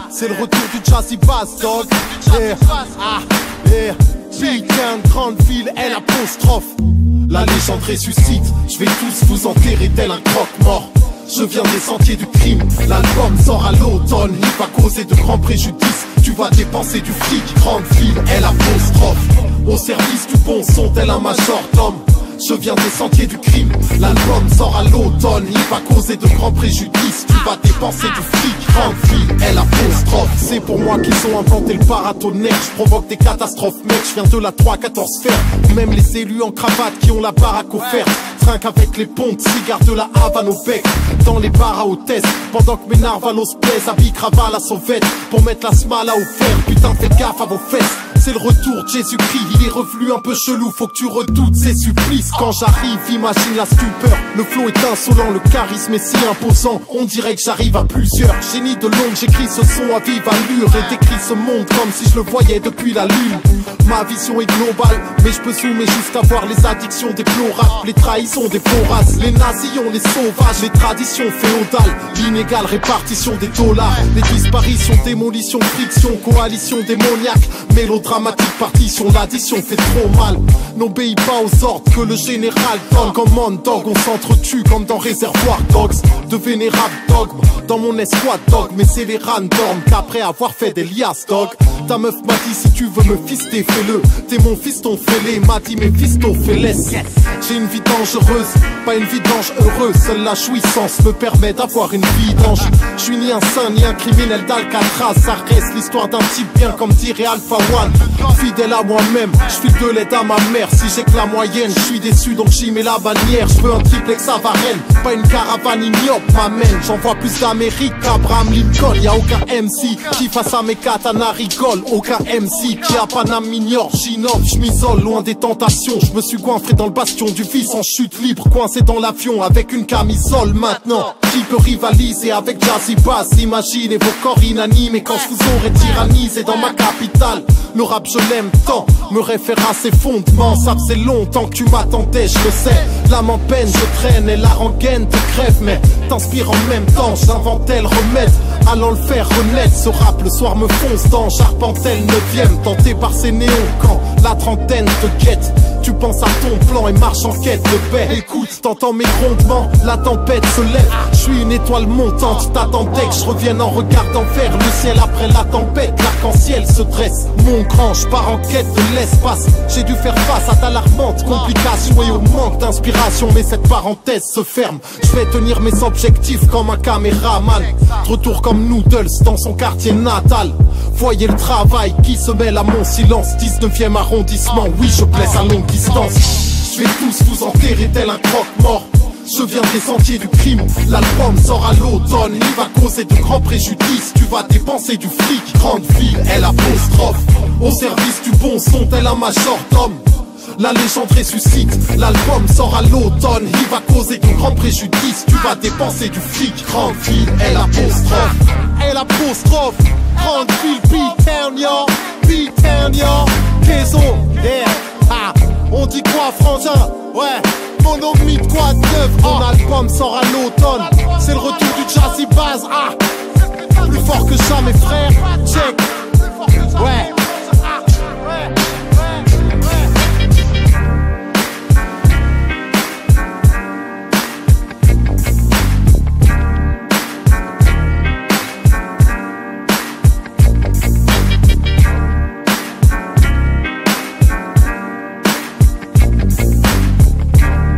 C'est le retour du Jazzy Bass, dog. Putain de grande ville, elle apostrophe. La légende ressuscite, je vais tous vous enterrer tel un croque-mort. Je viens des sentiers du crime, l'album sort à l'automne. Il va causer de grands préjudices, tu vas dépenser du fric. Grande ville, elle apostrophe. Au service du bon son, tel un majordome. Je viens des sentiers du crime, l'album sort à l'automne. Il va causer de grands préjudices, tu vas dépenser du fric. Grande ville, elle apostrophe. C'est pour moi qu'ils ont inventé le paratonnerre. Je provoque des catastrophes, mec, je viens de la 3-14 fer. Même les élus en cravate qui ont la baraque offerte trinquent avec les pontes, cigares de la Havane au bec. Dans les bars à hôtesse, pendant que mes narvalos plaisent, habillent cravate à sauvette pour mettre la smala au fer. Putain, faites gaffe à vos fesses. C'est le retour de Jésus-Christ, il est revenu un peu chelou, faut que tu redoutes ses supplices. Quand j'arrive, imagine la stupeur, le flow est insolent, le charisme est si imposant, on dirait que j'arrive à plusieurs. Génie de l'ombre, j'écris ce son à vive allure et décris ce monde comme si je le voyais depuis la lune. Ma vision est globale, mais je peux zoomer jusqu'à voir les addictions des plorates, les trahisons des faux races, les nazillons, les sauvages, les traditions féodales, l'inégale répartition des dollars, les disparitions, démolitions, friction, coalition démoniaque, mélodramatique partition, l'addition fait trop mal. N'obéis pas aux ordres que le général donne. Command dog, on s'entretue comme dans Réservoir Dogs. De vénérables dogmes, dans mon escouade dog, mais c'est les random qu'après avoir fait des liasses dog. Ta meuf m'a dit si tu veux me fister, fais-le. T'es mon fiston, fais-les, m'a dit mes fistons, fais-les. J'ai une vie dangereuse, pas une vie d'ange heureuse. Seule la jouissance me permet d'avoir une vie d'ange. Je suis ni un saint ni un criminel d'Alcatraz. Ça reste l'histoire d'un type bien comme dirait Alpha One. Fidèle à moi-même, je file de l'aide à ma mère. Si j'ai que la moyenne, je suis déçu donc j'y mets la bannière. Je veux un triplex à Varennes, pas une caravane ignoble m'amène. J'en vois plus d'Amérique qu'Abraham Lincoln. Y'a aucun MC qui face à mes katanas rigole. Aucun MC qui a Paname m'ignore. J'innove, je m'isole loin des tentations. Je me suis goinfré dans le bastion du vice en chute libre, coincé dans l'avion avec une camisole. Maintenant, qui peut rivaliser avec Jazzy Bass? Imaginez vos corps inanimés quand je vous aurais tyrannisé dans ma capitale. Le rap je l'aime tant, me réfère à ses fondements. Ça faisait longtemps que tu m'attendais, je le sais. L'âme en peine, je traîne et la rengaine te crève. Mais t'inspires en même temps, j'inventais le remède. Allant le faire renaître, ce rap le soir me fonce dans. J'arpentais le 9ème, tenté par ces néons quand la trentaine te guette. Tu penses à ton plan et marche en quête de paix. Écoute, t'entends mes grondements, la tempête se lève. Je suis une étoile montante, t'attendais que je revienne en regardant vers le ciel. Après la tempête, l'arc-en-ciel se dresse. Mon grand, je pars en quête de l'espace. J'ai dû faire face à d'alarmantes complications et au manque d'inspiration. Mais cette parenthèse se ferme. Je vais tenir mes objectifs comme un caméraman. De retour comme Noodles dans son quartier natal. Voyez le travail qui se mêle à mon silence. 19e arrondissement, oui je blesse à longue distance. Je vais tous vous enterrer tel un croque-mort. Je viens des sentiers du crime, l'album sort à l'automne. Il va causer de grands préjudices, tu vas dépenser du fric. Grande ville, elle apostrophe. Au service du bon son, tel un majordome. La légende ressuscite, l'album sort à l'automne. Il va causer de grands préjudices, tu vas dépenser du fric. Grande ville, elle apostrophe. Elle apostrophe. Grande ville, B-Town, yo. B-Town, yo. Kezo, yeah. Ah, on dit quoi, frangin? Ouais. Mon nom mis de quoi de neuf, mon album sort à l'automne. C'est le retour du Jazzy Bass, ah. Plus fort que jamais frère, check. Ouais.